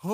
কোন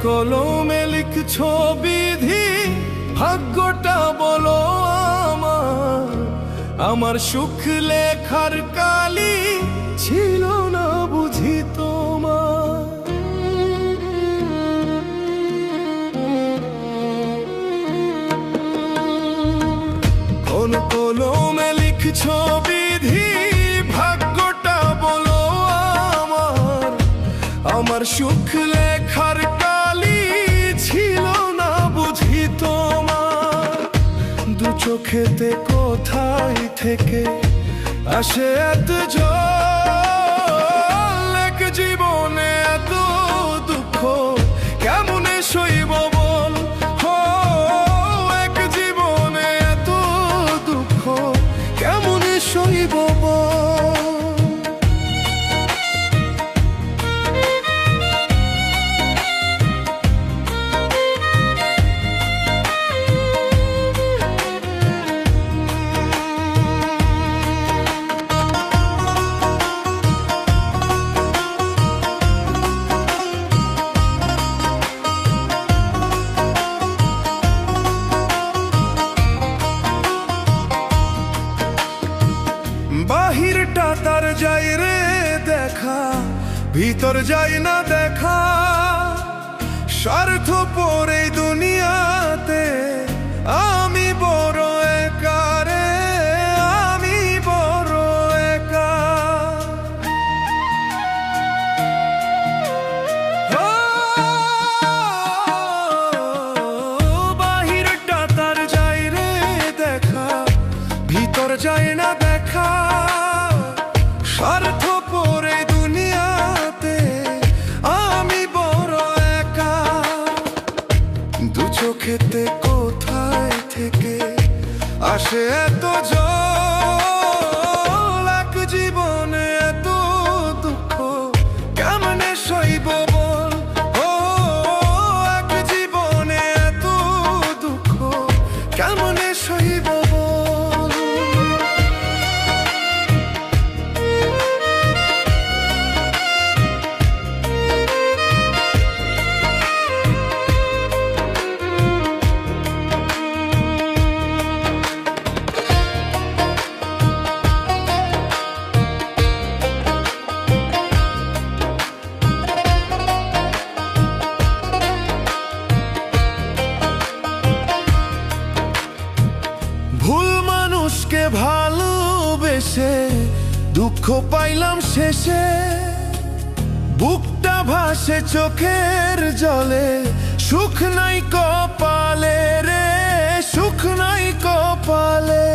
কলমে লিখছো বিধি, ভাগ্যটা বলো আমার সুখ লেখার কালি ছিল না বুঝি তোমার। কোন কলমে লিখছো বিধি, ভাগ্যটা বলো আমার সুখ লেখার কালি ছিল না বুঝি তোমার। দু চোখেতে কোথায় থেকে আসে এত জল, এক জীবনে এত দুঃখ কেমনে সইব বল। এক জীবনে এত দুঃখ কেমনে সইব বল। বাহিরটা তার যায় রে দেখা, ভিতর যায় না দেখা। স্বার্থপর এই দুনিয়াতে আমি বড় একা রে, আমি বড় একা। বাহিরটা তার যায় রে দেখা, ভিতর যায় না দেখা। স্বার্থপর এই দুনিয়াতে আমি বড় একা। দু চোখেতে কোথায় থেকে আসে এত জল, এক জীবনে এত দুঃখ কেমনে সইব বল। এক জীবনে এত দুঃখ কেমনে সইব বল। ভুল মানুষকে ভালোবেসে দুঃখ পাইলাম শেষে। বুকটা ভাসে চোখের জলে, সুখ নাই কপালে রে, সুখ নাই কপালে।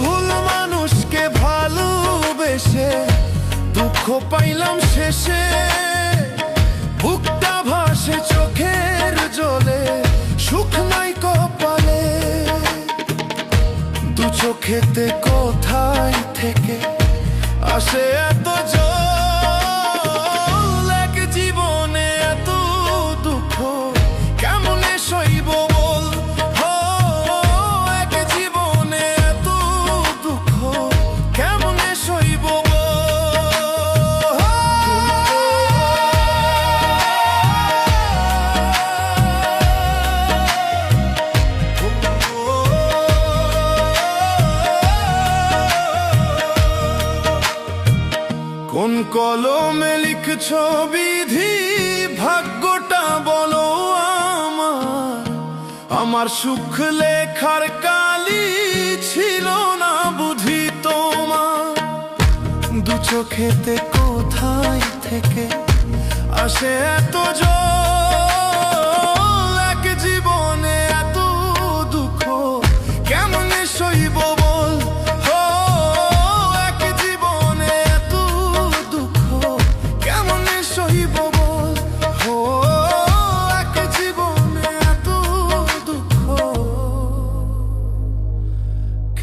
ভুল মানুষকে ভালোবেসে দুঃখ পাইলাম শেষে। বুকটা ভাসে চোখের জলে, সুখ নাই কপালে। দু চোখেতে কোথায় থেকে আসে এত জল, এক জীবনে এত দুঃখ কেমনে সইব বল। এক জীবনে এত দুঃখ কেমনে সইব বল। কোন কলমে লিখছো বিধি, ভাগ্যটা বলো আমার সুখ লেখার কালি ছিল না বুঝি তোমার। দু চোখেতে কোথায় থেকে আসে এত জল,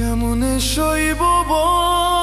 কেমনে সইব বল